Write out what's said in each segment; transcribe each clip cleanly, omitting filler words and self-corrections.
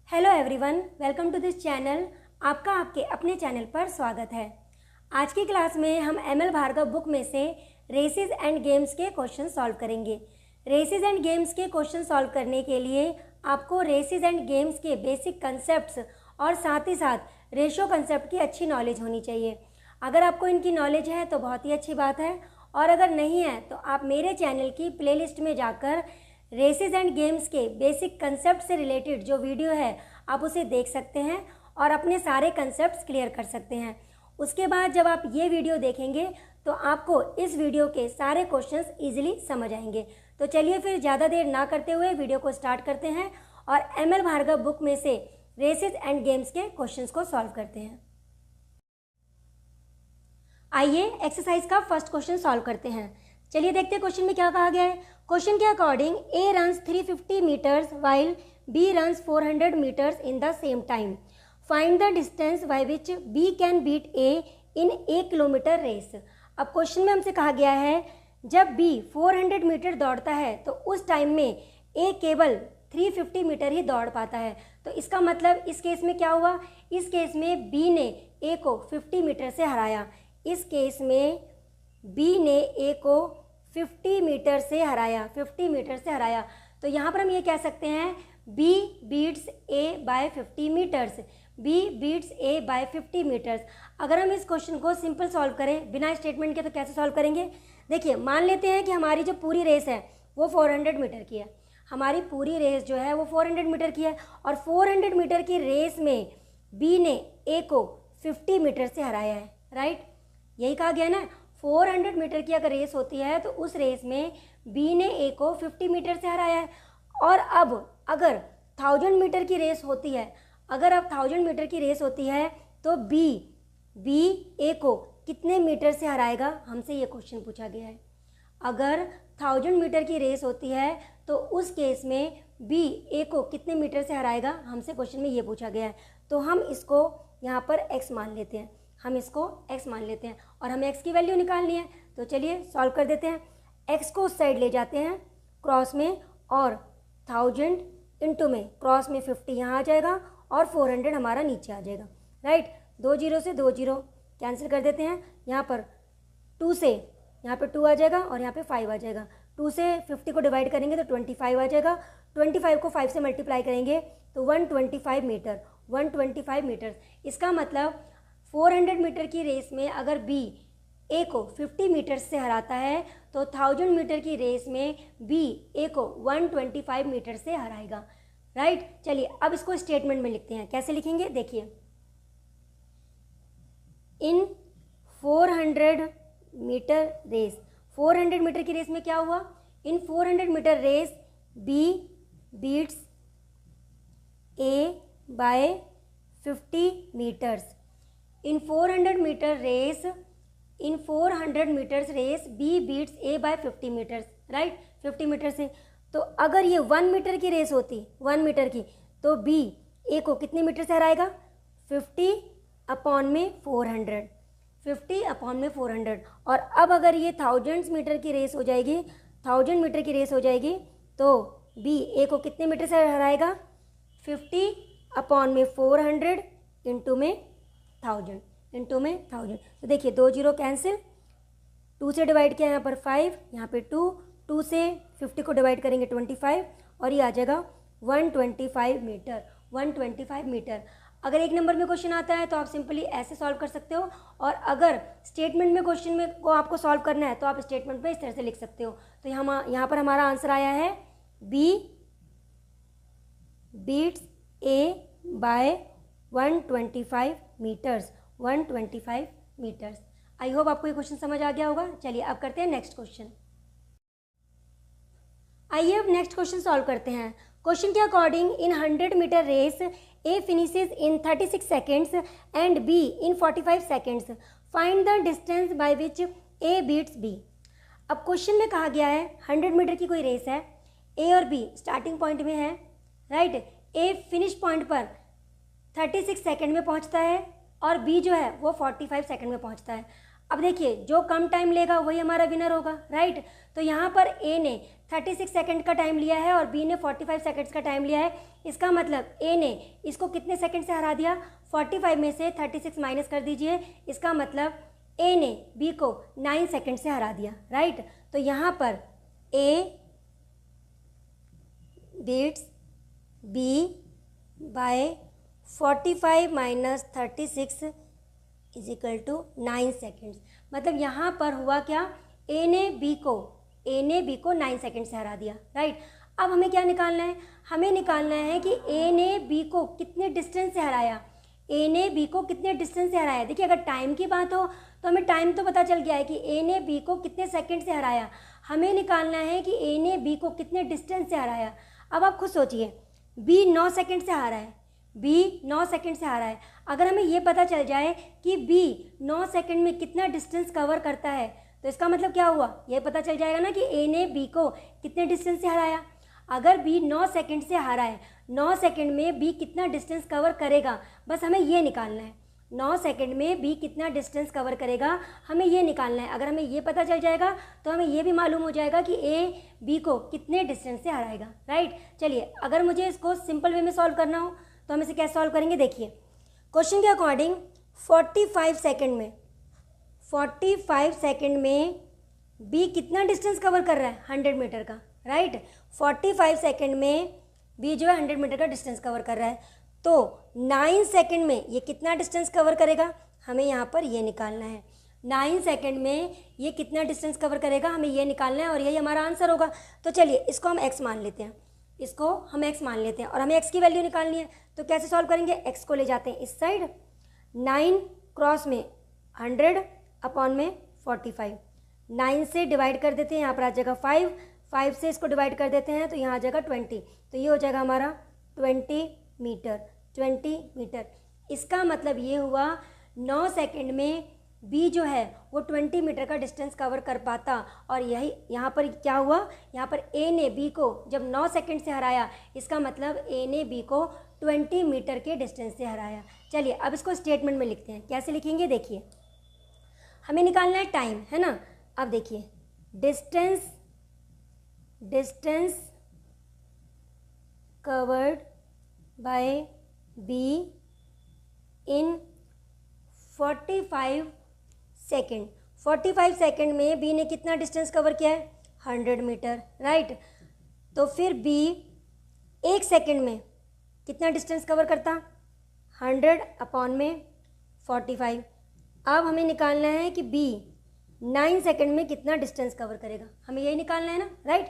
Hello everyone, welcome to this channel. आपका आपके अपने चैनल पर स्वागत है। आज की क्लास में हम एमएल भार्गव बुक में से रेसेस एंड गेम्स के क्वेश्चन सॉल्व करेंगे। रेसेस एंड गेम्स के क्वेश्चन सॉल्व करने के लिए आपको रेसेस एंड गेम्स के बेसिक कंसेप्ट्स और साथ ही साथ रेशो कंसेप्ट की अच्छी नॉलेज होनी चाहिए। अगर आपको इनकी नॉलेज है तो बहुत ही अच्छी बात है, और अगर नहीं है तो आप मेरे चैनल की प्लेलिस्ट में जाकर रेसेस एंड गेम्स के बेसिक कंसेप्ट से रिलेटेड जो वीडियो है आप उसे देख सकते हैं और अपने सारे कंसेप्ट्स क्लियर कर सकते हैं। उसके बाद जब आप ये वीडियो देखेंगे तो आपको इस वीडियो के सारे क्वेश्चंस इजीली समझ आएंगे। तो चलिए फिर ज़्यादा देर ना करते हुए वीडियो को स्टार्ट करते हैं और एमएल भार्गव बुक में से रेसेस एंड गेम्स के क्वेश्चंस को सॉल्व करते हैं। आइए एक्सरसाइज का फर्स्ट क्वेश्चन सॉल्व करते हैं। चलिए देखते हैं क्वेश्चन में क्या कहा गया है। क्वेश्चन के according A runs 350 meters while B runs 400 meters in the same time. Find the distance by which B can beat A in a kilometer race. अब क्वेश्चन में हमसे कहा गया है जब बी 400 मीटर दौड़ता है तो उस टाइम में ए केवल 350 मीटर ही दौड़ पाता है। तो इसका मतलब इस केस में क्या हुआ, इस केस में बी ने ए को 50 मीटर से हराया। इस केस में बी ने ए को 50 मीटर से हराया, 50 मीटर से हराया। तो यहाँ पर हम ये कह सकते हैं B beats A bye 50 metres, B beats A bye 50 metres. अगर हम इस क्वेश्चन को सिंपल सॉल्व करें बिना स्टेटमेंट के तो कैसे सॉल्व करेंगे। देखिए, मान लेते हैं कि हमारी जो पूरी रेस है वो 400 मीटर की है। हमारी पूरी रेस जो है वो 400 मीटर की है और 400 मीटर की रेस में बी ने ए को 50 मीटर से हराया है, राइट। यही कहा गया ना, 400 मीटर की अगर रेस होती है तो उस रेस में बी ने ए को 50 मीटर से हराया है। और अब अगर 1000 मीटर की रेस होती है, अगर अब 1000 मीटर की रेस होती है तो बी ए को कितने मीटर से हराएगा, हमसे ये क्वेश्चन पूछा गया है। अगर 1000 मीटर की रेस होती है तो उस केस में बी ए को कितने मीटर से हराएगा, हमसे क्वेश्चन में ये पूछा गया है। तो हम इसको यहाँ पर x मान लेते हैं, हम इसको x मान लेते हैं और हमें x की वैल्यू निकालनी है। तो चलिए सॉल्व कर देते हैं। x को उस साइड ले जाते हैं क्रॉस में और 1000 इंटू में क्रॉस में 50 यहाँ आ जाएगा और 400 हमारा नीचे आ जाएगा, राइट। 2 जीरो से 2 जीरो कैंसिल कर देते हैं। यहाँ पर 2 से यहाँ पे 2 आ जाएगा और यहाँ पे 5 आ जाएगा। 2 से 50 को डिवाइड करेंगे तो 25 आ जाएगा। 25 को 5 से मल्टीप्लाई करेंगे तो 125 मीटर, 125 मीटर। इसका मतलब 400 मीटर की रेस में अगर बी ए को 50 मीटर से हराता है तो 1000 मीटर की रेस में बी ए को 125 मीटर से हराएगा, राइट। चलिए अब इसको स्टेटमेंट में लिखते हैं। कैसे लिखेंगे, देखिए, इन 400 मीटर रेस, 400 मीटर की रेस में क्या हुआ, इन 400 metre race B beats A bye 50 metres. In 400 metre race, in 400 metres race B beats A bye 50 metres, right, 50 metre से। तो अगर ये 1 मीटर की रेस होती, 1 मीटर की, तो बी ए को कितने मीटर से हराएगा, 50 अपॉन में 400, 50 अपॉन में 400। और अब अगर ये 1000 मीटर की रेस हो जाएगी, 1000 मीटर की रेस हो जाएगी तो बी ए को कितने मीटर से हराएगा, 50 अपॉन में 400 इंटू में 1000, इंटू में 1000। तो देखिए 2 जीरो कैंसिल, 2 से डिवाइड किया यहाँ पर 5, यहाँ पे 2 से 50 को डिवाइड करेंगे 25 और ये आ जाएगा 125 मीटर, 125 मीटर। अगर एक नंबर में क्वेश्चन आता है तो आप सिंपली ऐसे सॉल्व कर सकते हो, और अगर स्टेटमेंट में क्वेश्चन में को आपको सॉल्व करना है तो आप स्टेटमेंट में इस तरह से लिख सकते हो। तो यहाँ पर हमारा आंसर आया है B beats A by 125 meters, 125 meters. I hope आपको ये क्वेश्चन समझ आ गया होगा। चलिए अब करते हैं नेक्स्ट क्वेश्चन। आइए अब नेक्स्ट क्वेश्चन सॉल्व करते हैं। क्वेश्चन के according in 100 meter race A finishes in 36 seconds and B in 45 seconds. Find the distance by which A beats B. अब क्वेश्चन में कहा गया है 100 मीटर की कोई रेस है, ए और बी स्टार्टिंग पॉइंट में है, राइट। ए फिनिश पॉइंट पर 36 सेकेंड में पहुंचता है और बी जो है वो 45 सेकेंड में पहुंचता है। अब देखिए जो कम टाइम लेगा वही हमारा विनर होगा, राइट। तो यहाँ पर ए ने 36 सेकंड का टाइम लिया है और बी ने 45 सेकंड्स का टाइम लिया है। इसका मतलब ए ने इसको कितने सेकंड से हरा दिया, 45 में से 36 माइनस कर दीजिए, इसका मतलब ए ने बी को 9 सेकंड से हरा दिया, राइट। तो यहाँ पर A beats B by 45 minus 36 is equal to 9 seconds. मतलब यहाँ पर हुआ क्या, ए ने बी को 9 सेकेंड से हरा दिया, राइट। अब हमें क्या निकालना है, हमें निकालना है कि ए ने बी को कितने डिस्टेंस से हराया, ए ने बी को कितने डिस्टेंस से हराया। देखिए अगर टाइम की बात हो तो हमें टाइम तो पता चल गया है कि ए ने बी को कितने सेकंड से हराया, हमें निकालना है कि ए ने बी को कितने डिस्टेंस से हराया। अब आप खुद सोचिए, बी 9 सेकंड से हारा है, बी 9 सेकंड से हारा है। अगर हमें ये पता चल जाए कि बी 9 सेकंड में कितना डिस्टेंस कवर करता है तो इसका मतलब क्या हुआ, ये पता चल जाएगा ना कि ए ने बी को कितने डिस्टेंस से हराया। अगर बी 9 सेकंड से हारा है, 9 सेकंड में बी कितना डिस्टेंस कवर करेगा, बस हमें ये निकालना है। 9 सेकंड में बी कितना डिस्टेंस कवर करेगा, हमें ये निकालना है। अगर हमें ये पता चल जाएगा तो हमें ये भी मालूम हो जाएगा कि ए बी को कितने डिस्टेंस से हराएगा, राइट। चलिए अगर मुझे इसको सिंपल वे में सॉल्व करना हो तो हम इसे कैसे सॉल्व करेंगे, देखिए क्वेश्चन के अकॉर्डिंग 45 सेकंड में बी कितना डिस्टेंस कवर कर रहा है, 100 मीटर का, राइट। 45 सेकंड में बी जो है 100 मीटर का डिस्टेंस कवर कर रहा है, तो 9 सेकंड में ये कितना डिस्टेंस कवर करेगा, हमें यहाँ पर ये निकालना है। 9 सेकंड में ये कितना डिस्टेंस कवर करेगा, हमें ये निकालना है और यही हमारा आंसर होगा। तो चलिए इसको हम x मान लेते हैं, इसको हम x मान लेते हैं और हमें x की वैल्यू निकालनी है। तो कैसे सॉल्व करेंगे, x को ले जाते हैं इस साइड, 9 क्रॉस में 100 अपॉन में 45, 9 से डिवाइड कर देते हैं, यहाँ पर आ जाएगा 5 से इसको डिवाइड कर देते हैं तो यहाँ आ जाएगा 20, तो ये हो जाएगा हमारा 20 मीटर। इसका मतलब ये हुआ 9 सेकंड में बी जो है वो 20 मीटर का डिस्टेंस कवर कर पाता। और यही यहाँ पर क्या हुआ, यहाँ पर ए ने बी को जब 9 सेकंड से हराया, इसका मतलब ए ने बी को 20 मीटर के डिस्टेंस से हराया। चलिए अब इसको स्टेटमेंट में लिखते हैं, कैसे लिखेंगे, देखिए हमें निकालना है टाइम, है ना। अब देखिए distance covered by B in 45 second में बी ने कितना डिस्टेंस कवर किया है, 100 मीटर, राइट। तो फिर बी 1 सेकंड में कितना डिस्टेंस कवर करता, 100 अपॉन में 45। अब हमें निकालना है कि बी 9 सेकंड में कितना डिस्टेंस कवर करेगा, हमें यही निकालना है ना, राइट।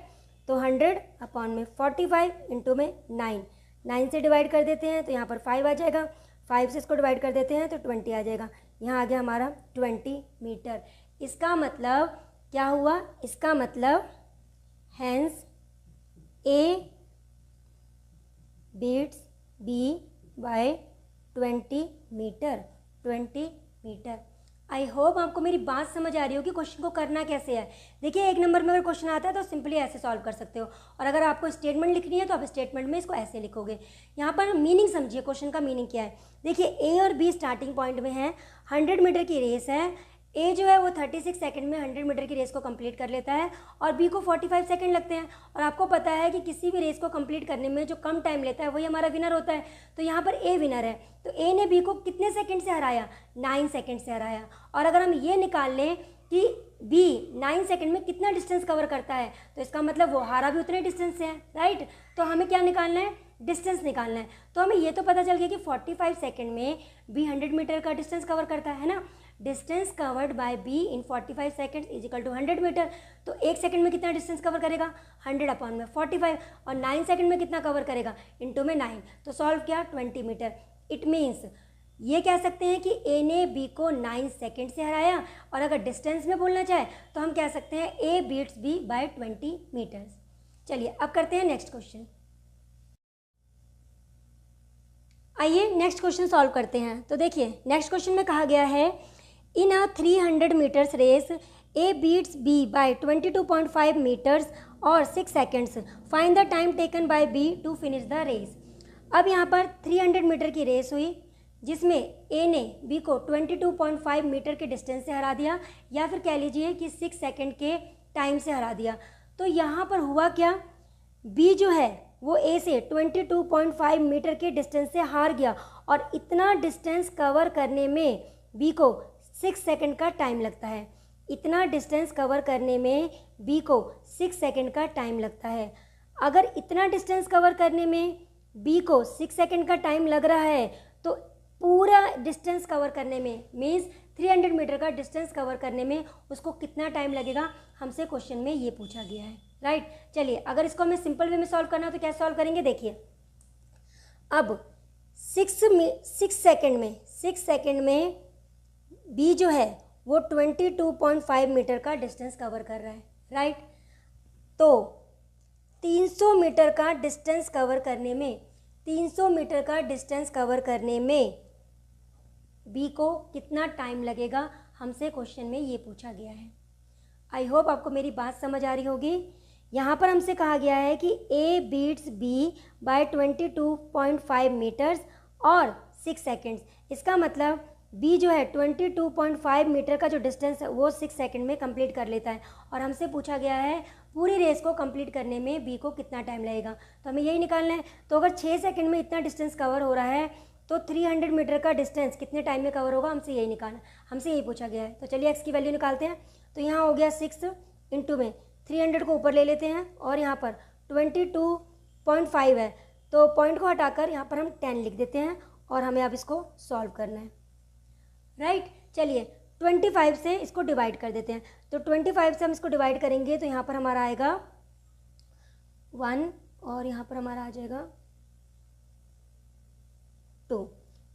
तो 100 अपॉन में 45 इंटू में 9 से डिवाइड कर देते हैं तो यहाँ पर 5 आ जाएगा, 5 से इसको डिवाइड कर देते हैं तो 20 आ जाएगा, यहाँ आ गया हमारा 20 मीटर। इसका मतलब क्या हुआ, इसका मतलब hence A beats B by 20 meter. I hope आपको मेरी बात समझ आ रही हो कि क्वेश्चन को करना कैसे है। देखिए 1 नंबर में अगर क्वेश्चन आता है तो सिंपली ऐसे सॉल्व कर सकते हो, और अगर आपको स्टेटमेंट लिखनी है तो आप स्टेटमेंट में इसको ऐसे लिखोगे। यहाँ पर मीनिंग समझिए, क्वेश्चन का मीनिंग क्या है। देखिए ए और बी स्टार्टिंग पॉइंट में है, 100 मीटर की रेस है। ए जो है वो 36 सेकंड में 100 मीटर की रेस को कंप्लीट कर लेता है और बी को 45 सेकंड लगते हैं। और आपको पता है कि किसी भी रेस को कंप्लीट करने में जो कम टाइम लेता है वही हमारा विनर होता है। तो यहाँ पर ए विनर है, तो ए ने बी को कितने सेकंड से हराया, 9 सेकंड से हराया। और अगर हम ये निकाल लें कि बी 9 सेकंड में कितना डिस्टेंस कवर करता है तो इसका मतलब वो हारा भी उतने डिस्टेंस से है, राइट। तो हमें क्या निकालना है, डिस्टेंस निकालना है। तो हमें ये तो पता चल गया कि 45 सेकंड में बी 100 मीटर का डिस्टेंस कवर करता है ना। Distance covered by B in 45 second is equal to 100 meter. तो 1 सेकंड में कितना डिस्टेंस कवर करेगा, 100 अपॉन में 45, और 9 सेकंड में कितना कवर करेगा, इंटू में 9, तो सॉल्व किया 20 मीटर। इट मीन्स ये कह सकते हैं कि ए ने बी को 9 सेकंड से हराया, और अगर डिस्टेंस में बोलना चाहे तो हम कह सकते हैं A beats B by 20 meters. चलिए अब करते हैं नेक्स्ट क्वेश्चन। आइए नेक्स्ट क्वेश्चन सॉल्व करते हैं। तो देखिए नेक्स्ट क्वेश्चन में कहा गया है, in a 300 meters race A beats B by 22.5 meters और 6 seconds, find the time taken by B to finish the race. अब यहाँ पर 300 मीटर की रेस हुई जिसमें ए ने बी को 22.5 मीटर के डिस्टेंस से हरा दिया, या फिर कह लीजिए कि 6 सेकंड के टाइम से हरा दिया। तो यहाँ पर हुआ क्या, बी जो है वो ए से 22.5 मीटर के डिस्टेंस से हार गया, और इतना डिस्टेंस कवर करने में बी को 6 सेकंड का टाइम लगता है। इतना डिस्टेंस कवर करने में बी को 6 सेकंड का टाइम लगता है। अगर इतना डिस्टेंस कवर करने में बी को 6 सेकंड का टाइम लग रहा है, तो पूरा डिस्टेंस कवर करने में मीन्स 300 मीटर का डिस्टेंस कवर करने में उसको कितना टाइम लगेगा, हमसे क्वेश्चन में ये पूछा गया है, राइट। चलिए अगर इसको हमें सिंपल वे में सॉल्व करना हो तो कैसे सॉल्व करेंगे, देखिए। अब 6 सेकंड में बी जो है वो 22.5 मीटर का डिस्टेंस कवर कर रहा है, राइट। तो 300 मीटर का डिस्टेंस कवर करने में बी को कितना टाइम लगेगा, हमसे क्वेश्चन में ये पूछा गया है। आई होप आपको मेरी बात समझ आ रही होगी। यहाँ पर हमसे कहा गया है कि A beats B by 22.5 meters और 6 सेकेंड्स। इसका मतलब बी जो है 22.5 मीटर का जो डिस्टेंस है वो 6 सेकंड में कंप्लीट कर लेता है, और हमसे पूछा गया है पूरी रेस को कंप्लीट करने में बी को कितना टाइम लगेगा। तो हमें यही निकालना है। तो अगर 6 सेकंड में इतना डिस्टेंस कवर हो रहा है तो 300 मीटर का डिस्टेंस कितने टाइम में कवर होगा, हमसे यही निकालना, हमसे यही पूछा गया है। तो चलिए एक्स की वैल्यू निकालते हैं। तो यहाँ हो गया 6 इंटू में 300 को ऊपर ले लेते हैं, और यहाँ पर 22.5 है, तो पॉइंट को हटाकर यहाँ पर हम 10 लिख देते हैं, और हमें अब इसको सॉल्व करना है, राइट। चलिए 25 से इसको डिवाइड कर देते हैं। तो 25 से हम इसको डिवाइड करेंगे तो यहाँ पर हमारा आएगा 1, और यहाँ पर हमारा आ जाएगा 2,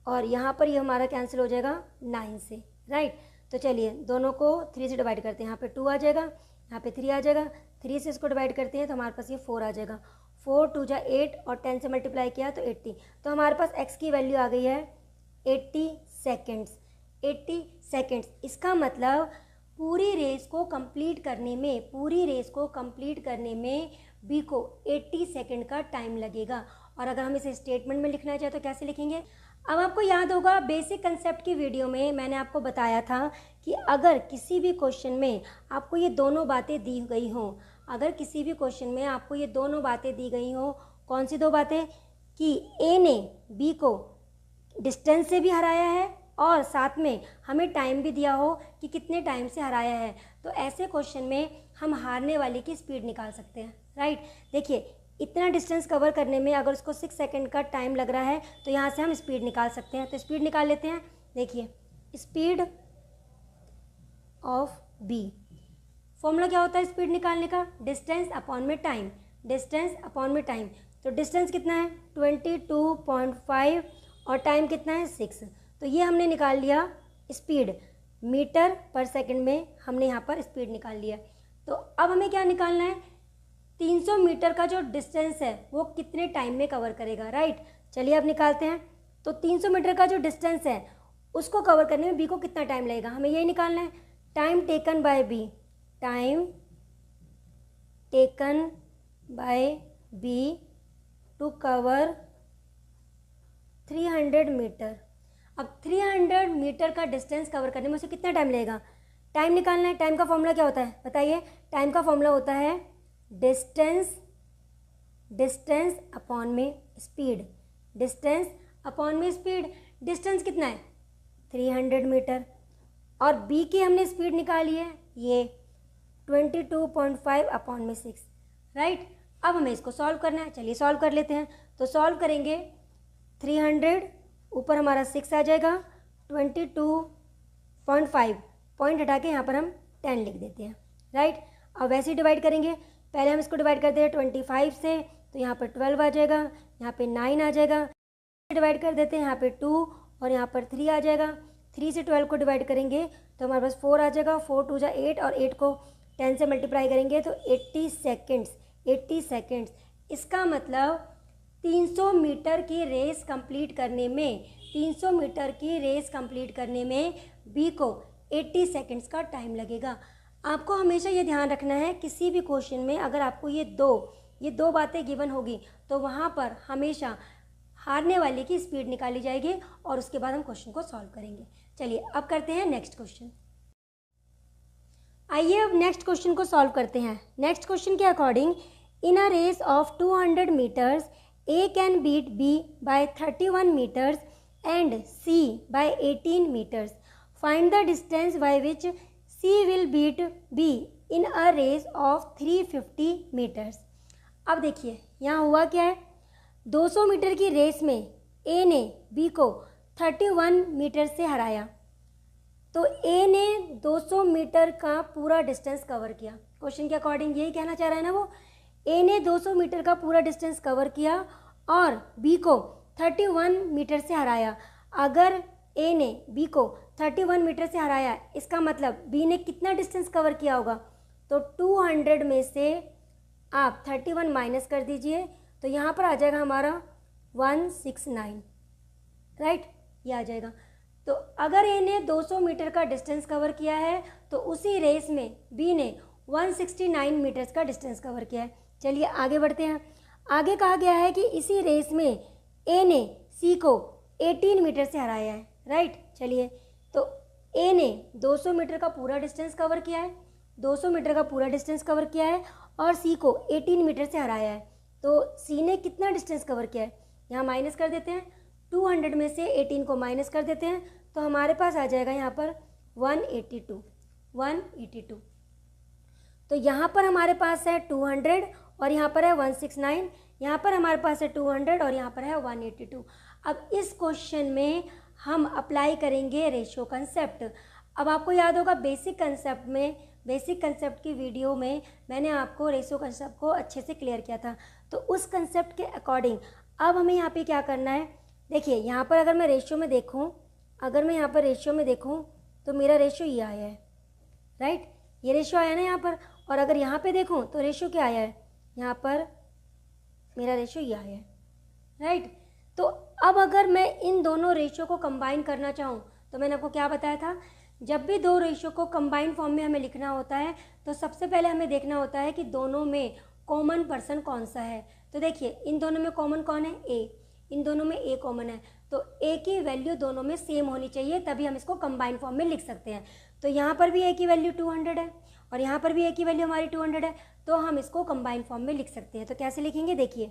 और यहाँ पर ये हमारा कैंसिल हो जाएगा 9 से, राइट। तो चलिए दोनों को 3 से डिवाइड करते हैं। यहाँ पे 2 आ जाएगा, यहाँ पे 3 आ जाएगा। 3 से इसको डिवाइड करते हैं तो हमारे पास ये 4 आ जाएगा। 4 2 जा 8, और 10 से मल्टीप्लाई किया तो 80। तो हमारे पास x की वैल्यू आ गई है 80 सेकेंड्स। 80 सेकेंड्स, इसका मतलब पूरी रेस को कंप्लीट करने में बी को 80 सेकेंड का टाइम लगेगा। और अगर हम इसे स्टेटमेंट में लिखना चाहे तो कैसे लिखेंगे। अब आपको याद होगा बेसिक कंसेप्ट की वीडियो में मैंने आपको बताया था कि अगर किसी भी क्वेश्चन में आपको ये दोनों बातें दी गई हों, कौन सी दो बातें, कि ए ने बी को डिस्टेंस से भी हराया है और साथ में हमें टाइम भी दिया हो कि कितने टाइम से हराया है, तो ऐसे क्वेश्चन में हम हारने वाले की स्पीड निकाल सकते हैं, राइट। देखिए इतना डिस्टेंस कवर करने में अगर उसको 6 सेकंड का टाइम लग रहा है तो यहाँ से हम स्पीड निकाल सकते हैं। तो स्पीड निकाल लेते हैं। देखिए स्पीड ऑफ बी, फॉर्मूला क्या होता है स्पीड निकालने का, डिस्टेंस अपॉन में टाइम। तो डिस्टेंस कितना है 22.5 और टाइम कितना है 6। तो ये हमने निकाल लिया स्पीड, मीटर पर सेकंड में हमने यहाँ पर स्पीड निकाल लिया। तो अब हमें क्या निकालना है, 300 मीटर का जो डिस्टेंस है वो कितने टाइम में कवर करेगा, राइट। चलिए अब निकालते हैं। तो 300 मीटर का जो डिस्टेंस है उसको कवर करने में बी को कितना टाइम लगेगा, हमें यही निकालना है। Time taken by B to cover 300 meter. अब 300 मीटर का डिस्टेंस कवर करने में उसे कितना टाइम लगेगा, टाइम निकालना है। टाइम का फॉर्मूला क्या होता है बताइए, टाइम का फॉर्मूला होता है डिस्टेंस अपॉन में स्पीड। डिस्टेंस कितना है 300 मीटर, और बी की हमने स्पीड निकाली है ये 22.5 अपॉन में 6, राइट। अब हमें इसको सॉल्व करना है, चलिए सॉल्व कर लेते हैं। तो सॉल्व करेंगे 300 ऊपर हमारा 6 आ जाएगा, 22.5 पॉइंट हटा के यहाँ पर हम 10 लिख देते हैं, राइट। अब वैसे ही डिवाइड करेंगे, पहले हम इसको डिवाइड करते हैं 25 से, तो यहाँ पर 12 आ जाएगा, यहाँ पे 9 आ जाएगा। डिवाइड कर देते हैं यहाँ पे 2 और यहाँ पर 3 आ जाएगा। 3 से 12 को डिवाइड करेंगे तो हमारे पास 4 आ जाएगा। 4 2 जा 8 और 8 को 10 से मल्टीप्लाई करेंगे तो 80 सेकेंड्स। इसका मतलब 300 मीटर की रेस कंप्लीट करने में बी को 80 सेकेंड्स का टाइम लगेगा। आपको हमेशा ये ध्यान रखना है किसी भी क्वेश्चन में अगर आपको ये दो बातें गिवन होगी तो वहाँ पर हमेशा हारने वाले की स्पीड निकाली जाएगी और उसके बाद हम क्वेश्चन को सॉल्व करेंगे। चलिए अब करते हैं नेक्स्ट क्वेश्चन। आइए अब नेक्स्ट क्वेश्चन को सॉल्व करते हैं। नेक्स्ट क्वेश्चन के according, in a race of 200 meters A can beat B by 31 meters and C by 18 meters. Find the distance by which C will beat B in a race of 350 meters. अब देखिए यहाँ हुआ क्या है, 200 meter की race में ए ने B को 31 मीटर से हराया। तो ए ने 200 मीटर का पूरा डिस्टेंस कवर किया। क्वेश्चन के अकॉर्डिंग यही कहना चाह रहा है ना वो, ए ने 200 मीटर का पूरा डिस्टेंस कवर किया और बी को 31 मीटर से हराया। अगर ए ने बी को 31 मीटर से हराया, इसका मतलब बी ने कितना डिस्टेंस कवर किया होगा? तो 200 में से आप 31 माइनस कर दीजिए, तो यहाँ पर आ जाएगा हमारा 169, राइट, ये आ जाएगा। तो अगर ए ने 200 मीटर का डिस्टेंस कवर किया है तो उसी रेस में बी ने 169 मीटर्स का डिस्टेंस कवर किया है। चलिए आगे बढ़ते हैं। आगे कहा गया है कि इसी रेस में ए ने सी को 18 मीटर से हराया है, राइट। चलिए, तो ए ने 200 मीटर का पूरा डिस्टेंस कवर किया है, 200 मीटर का पूरा डिस्टेंस कवर किया है और सी को 18 मीटर से हराया है। तो सी ने कितना डिस्टेंस कवर किया है? यहाँ माइनस कर देते हैं, 200 में से 18 को माइनस कर देते हैं, तो हमारे पास आ जाएगा यहाँ पर 182। तो यहाँ पर हमारे पास है 200 और यहाँ पर है 169, यहाँ पर हमारे पास है 200 और यहाँ पर है 182। अब इस क्वेश्चन में हम अप्लाई करेंगे रेशियो कंसेप्ट। अब आपको याद होगा बेसिक कंसेप्ट की वीडियो में मैंने आपको रेशियो कंसेप्ट को अच्छे से क्लियर किया था। तो उस कंसेप्ट के अकॉर्डिंग अब हमें यहाँ पे क्या करना है, देखिए यहाँ पर अगर मैं रेशियो में देखूँ, तो मेरा रेशियो ये आया है, राइट, ये रेशियो आया ना यहाँ पर। और अगर यहाँ पे देखूँ तो रेशियो क्या आया है, यहाँ पर मेरा रेशियो ये आया है, राइट। तो अब अगर मैं इन दोनों रेशियो को कंबाइन करना चाहूँ, तो मैंने आपको क्या बताया था, जब भी दो रेशियो को कंबाइन फॉर्म में हमें लिखना होता है तो सबसे पहले हमें देखना होता है कि दोनों में कॉमन पर्सन कौन सा है। तो देखिए इन दोनों में कॉमन कौन है? ए। इन दोनों में ए कॉमन है, तो ए की वैल्यू दोनों में सेम होनी चाहिए, तभी हम इसको कंबाइन फॉर्म में लिख सकते हैं। तो यहाँ पर भी ए की वैल्यू 200 है और यहाँ पर भी ए की वैल्यू हमारी 200 है, तो हम इसको कंबाइन फॉर्म में लिख सकते हैं। तो कैसे लिखेंगे? देखिए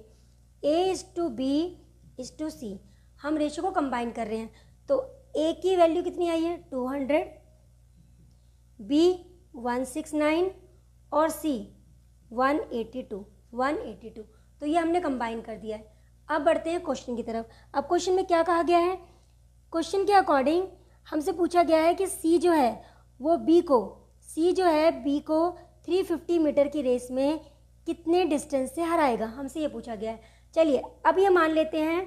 A:B:C, हम रेशियो को कंबाइन कर रहे हैं। तो ए की वैल्यू कितनी आई है? 200, बी 169 और सी 182। तो ये हमने कंबाइन कर दिया है। अब बढ़ते हैं क्वेश्चन की तरफ। अब क्वेश्चन में क्या कहा गया है? क्वेश्चन के अकॉर्डिंग हमसे पूछा गया है कि सी जो है बी को 350 मीटर की रेस में कितने डिस्टेंस से हराएगा, हमसे ये पूछा गया है। चलिए अब ये मान लेते हैं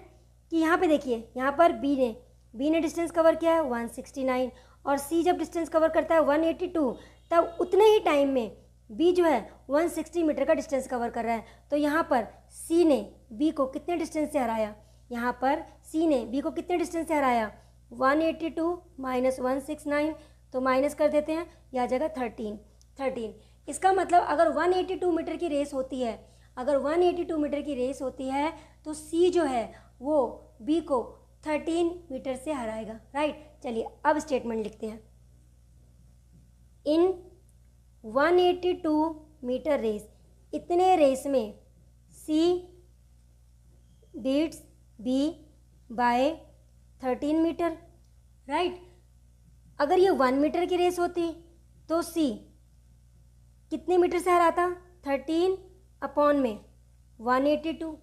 कि यहाँ पे देखिए, यहाँ पर बी ने डिस्टेंस कवर किया है 169 और सी जब डिस्टेंस कवर करता है 182, तब उतने ही टाइम में बी जो है 160 मीटर का डिस्टेंस कवर कर रहा है। तो यहाँ पर सी ने बी को कितने डिस्टेंस से हराया? यहाँ पर सी ने बी को कितने डिस्टेंस से हराया? 182 माइनस 169, तो माइनस कर देते हैं, यह आ जाएगा 13। इसका मतलब अगर 182 मीटर की रेस होती है, तो सी जो है वो बी को 13 मीटर से हराएगा, राइट। चलिए अब स्टेटमेंट लिखते हैं। इन 182 मीटर रेस, इतने रेस में C beats B by 13 meter, right. अगर ये 1 मीटर की रेस होती तो सी कितने मीटर से हराता? 13/182,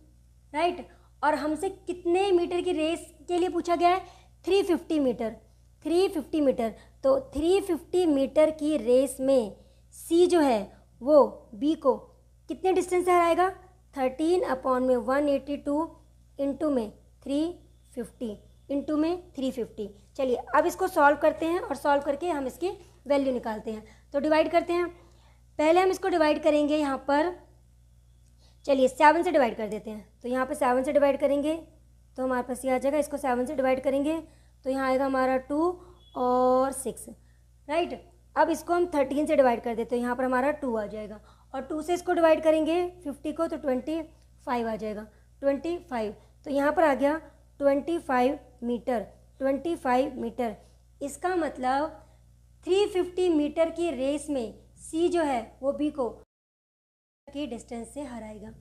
राइट। और हमसे कितने मीटर की रेस के लिए पूछा गया है? 350 मीटर। तो 350 मीटर की रेस में सी जो है वो बी को कितने डिस्टेंस से हराएगा? 13/182 इंटू में 350। चलिए अब इसको सॉल्व करते हैं और सॉल्व करके हम इसकी वैल्यू निकालते हैं। तो डिवाइड करते हैं। पहले हम इसको डिवाइड करेंगे यहाँ पर, चलिए 7 से डिवाइड कर देते हैं। तो यहाँ पे 7 से डिवाइड करेंगे तो हमारे पास ये आ जाएगा। इसको 7 से डिवाइड करेंगे तो यहाँ आएगा हमारा 2 और 6, राइट। अब इसको हम 13 से डिवाइड कर देते हैं, यहाँ पर हमारा 2 आ जाएगा। और 2 से इसको डिवाइड करेंगे 50 को, तो 25 आ जाएगा, 25। तो यहाँ पर आ गया 25 मीटर, 25 मीटर। इसका मतलब 350 मीटर की रेस में सी जो है वो बी को की डिस्टेंस से हराएगा।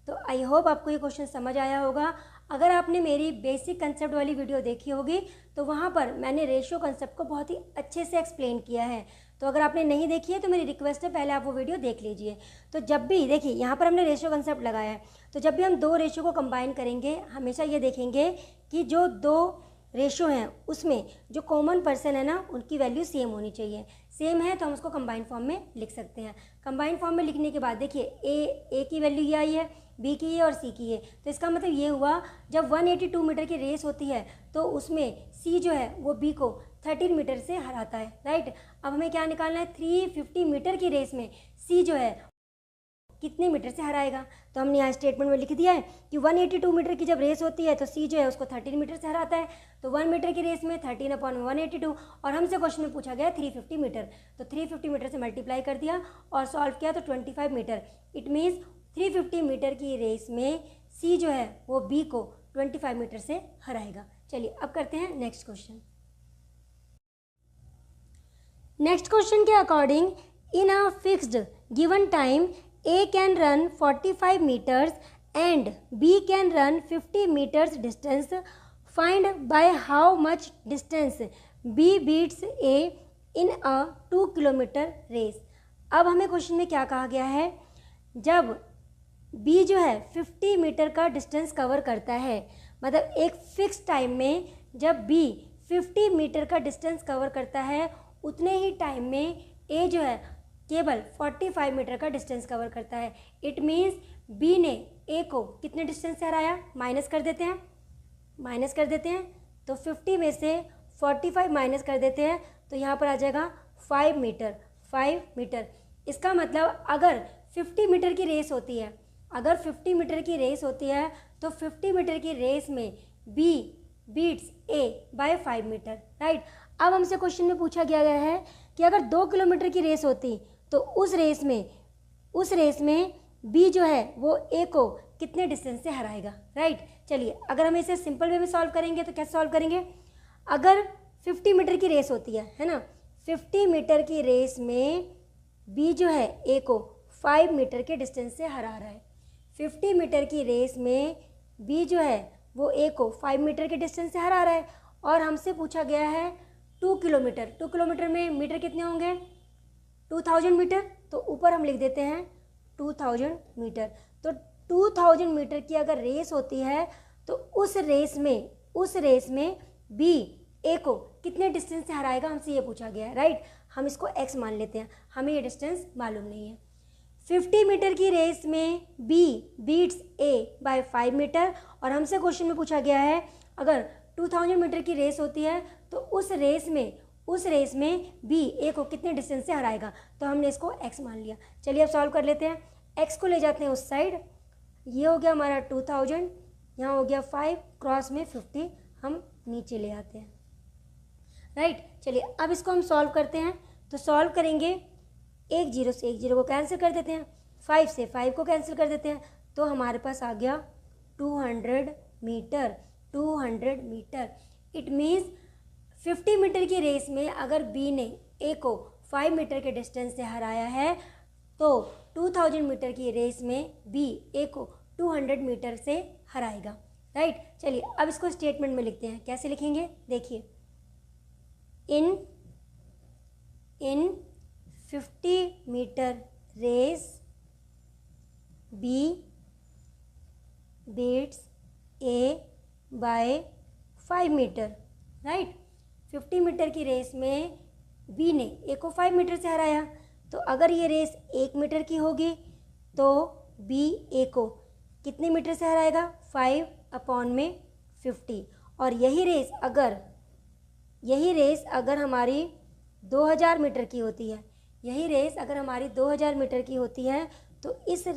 तो आई होप आपको ये क्वेश्चन समझ आया होगा। अगर आपने मेरी बेसिक कंसेप्ट वाली वीडियो देखी होगी तो वहाँ पर मैंने रेशियो कंसेप्ट को बहुत ही अच्छे से एक्सप्लेन किया है। तो अगर आपने नहीं देखी है तो मेरी रिक्वेस्ट है पहले आप वो वीडियो देख लीजिए। तो जब भी देखिए यहाँ पर हमने रेशियो कंसेप्ट लगाया है, तो जब भी हम दो रेशियो को कंबाइन करेंगे हमेशा ये देखेंगे कि जो दो रेशियो हैं उसमें जो कॉमन पर्सन है ना उनकी वैल्यू सेम होनी चाहिए। सेम है तो हम उसको कंबाइन फॉर्म में लिख सकते हैं। कंबाइन फॉर्म में लिखने के बाद देखिए ए की वैल्यू ये आई है, बी की है और सी की है। तो इसका मतलब ये हुआ जब 182 मीटर की रेस होती है तो उसमें सी जो है वो बी को 13 मीटर से हराता है, राइट। अब हमें क्या निकालना है, 350 मीटर की रेस में सी जो है कितने मीटर से हराएगा। तो हमने यहाँ स्टेटमेंट में लिख दिया है कि 182 मीटर की जब रेस होती है तो सी जो है उसको 13 मीटर से हराता है। तो 1 मीटर की रेस में 13/182 और हमसे क्वेश्चन में पूछा गया 350 मीटर, तो 350 मीटर से मल्टीप्लाई कर दिया और सॉल्व किया तो 25 मीटर। इट मीन्स 350 मीटर की रेस में सी जो है वो बी को 25 मीटर से हराएगा। चलिए अब करते हैं नेक्स्ट क्वेश्चन। नेक्स्ट क्वेश्चन के according in a fixed given time A can run 45 meters and B can run 50 meters distance. Find by how much distance B beats A in a 2 kilometer race. अब हमें question में क्या कहा गया है, जब B जो है 50 मीटर का डिस्टेंस कवर करता है, मतलब एक फिक्स टाइम में जब B 50 मीटर का डिस्टेंस कवर करता है उतने ही टाइम में A जो है केवल 45 मीटर का डिस्टेंस कवर करता है। इट मीन्स बी ने ए को कितने डिस्टेंस से हराया, माइनस कर देते हैं तो 50 में से 45 माइनस कर देते हैं तो यहाँ पर आ जाएगा 5 मीटर। इसका मतलब अगर 50 मीटर की रेस होती है, तो 50 मीटर की रेस में B beats A bye 5 metre, right. अब हमसे क्वेश्चन में पूछा गया है कि अगर 2 किलोमीटर की रेस होती तो उस रेस में बी जो है वो ए को कितने डिस्टेंस से हराएगा, राइट। चलिए अगर हम इसे सिंपल वे में सॉल्व करेंगे तो कैसे सॉल्व करेंगे, अगर 50 मीटर की रेस होती है ना, 50 मीटर की रेस में बी जो है ए को 5 मीटर के डिस्टेंस से हरा रहा है। 50 मीटर की रेस में बी जो है वो ए को 5 मीटर के डिस्टेंस से हरा रहा है और हमसे पूछा गया है 2 किलोमीटर। 2 किलोमीटर में मीटर कितने होंगे, 2000 मीटर। तो ऊपर हम लिख देते हैं 2000 मीटर। तो 2000 मीटर की अगर रेस होती है तो उस रेस में बी ए को कितने डिस्टेंस से हराएगा, हमसे ये पूछा गया है, राइट। हम इसको x मान लेते हैं, हमें ये डिस्टेंस मालूम नहीं है। 50 मीटर की रेस में B beats A bye 5 metre और हमसे क्वेश्चन में पूछा गया है अगर 2000 मीटर की रेस होती है तो उस रेस में बी ए को कितने डिस्टेंस से हराएगा, तो हमने इसको x मान लिया। चलिए अब सॉल्व कर लेते हैं। x को ले जाते हैं उस साइड, ये हो गया हमारा 2000, यहाँ हो गया 5, क्रॉस में 50 हम नीचे ले आते हैं, राइट। चलिए अब इसको हम सॉल्व करते हैं। तो सॉल्व करेंगे, एक जीरो से एक जीरो को कैंसिल कर देते हैं, 5 से 5 को कैंसिल कर देते हैं, तो हमारे पास आ गया 200 मीटर। इट मीन्स 50 मीटर की रेस में अगर बी ने ए को 5 मीटर के डिस्टेंस से हराया है तो 2000 मीटर की रेस में बी ए को 200 मीटर से हराएगा, राइट। चलिए अब इसको स्टेटमेंट में लिखते हैं। कैसे लिखेंगे, देखिए, इन 50 metre race B beats A bye 5 metre, right. 50 metre की रेस में बी ने ए को 5 मीटर से हराया, तो अगर ये रेस 1 मीटर की होगी तो बी ए को कितने मीटर से हराएगा, 5/50। और यही रेस अगर हमारी 2000 मीटर की होती है, तो इस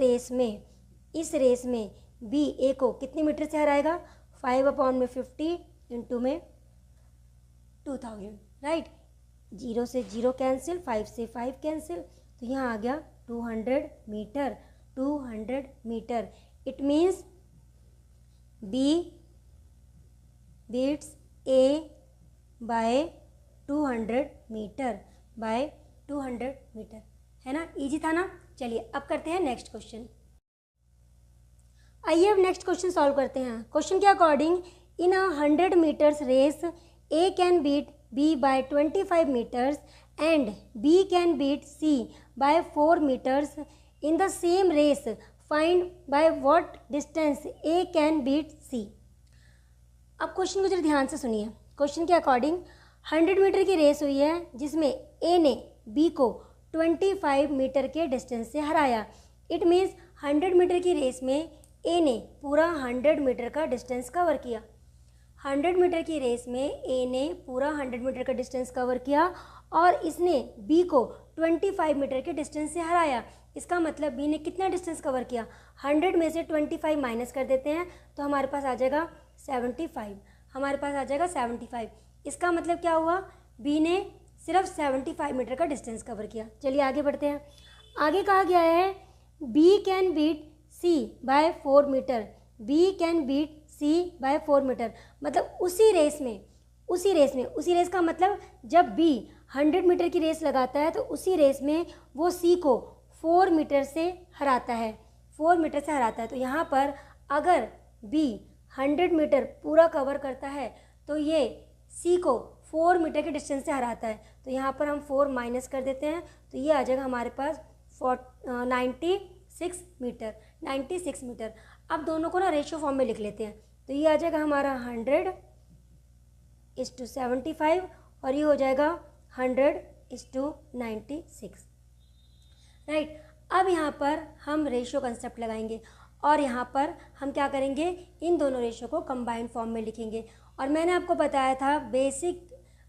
रेस में बी ए को कितने मीटर से हराएगा, 5/50 इंटू में 2000, राइट। 0 से 0 कैंसिल, 5 से 5 कैंसिल, तो यहाँ आ गया 200 meter. It means B beats A by 200 meter by 200 meter, है ना, इजी था ना। चलिए अब करते हैं नेक्स्ट क्वेश्चन। आइए अब नेक्स्ट क्वेश्चन सॉल्व करते हैं। क्वेश्चन के according in a 100 meters race A can beat B by 25 meters and B can beat C by 4 meters in the same race, find by what distance A can beat C. अब question को जरा ध्यान से सुनिए। Question के according 100 metre की race हुई है जिसमें ए ने बी को 25 मीटर के डिस्टेंस से हराया। इट मीन्स 100 मीटर की रेस में ए ने पूरा 100 मीटर का डिस्टेंस कवर किया। 100 मीटर की रेस में ए ने पूरा 100 मीटर का डिस्टेंस कवर किया और इसने बी को 25 मीटर के डिस्टेंस से हराया। इसका मतलब बी ने कितना डिस्टेंस कवर किया, 100 में से 25 माइनस कर देते हैं तो हमारे पास आ जाएगा 75, हमारे पास आ जाएगा 75। इसका मतलब क्या हुआ, बी ने सिर्फ 75 मीटर का डिस्टेंस कवर किया। चलिए आगे बढ़ते हैं। आगे कहा गया है B can beat C by 4 meter, B can beat C by 4 meter, मतलब उसी रेस का मतलब जब बी 100 मीटर की रेस लगाता है तो उसी रेस में वो सी को 4 मीटर से हराता है, 4 मीटर से हराता है। तो यहाँ पर अगर बी 100 मीटर पूरा कवर करता है तो ये सी को 4 मीटर के डिस्टेंस से हराता है। तो यहाँ पर हम 4 माइनस कर देते हैं तो ये आ जाएगा हमारे पास 96 मीटर, 96 मीटर। अब दोनों को ना रेशियो फॉर्म में लिख लेते हैं तो ये आ जाएगा हमारा 100:75 और ये हो जाएगा 100:96, राइट। अब यहाँ पर हम रेशियो कंसेप्ट लगाएंगे और यहाँ पर हम क्या करेंगे, इन दोनों रेशियो को कंबाइंड फॉर्म में लिखेंगे। और मैंने आपको बताया था बेसिक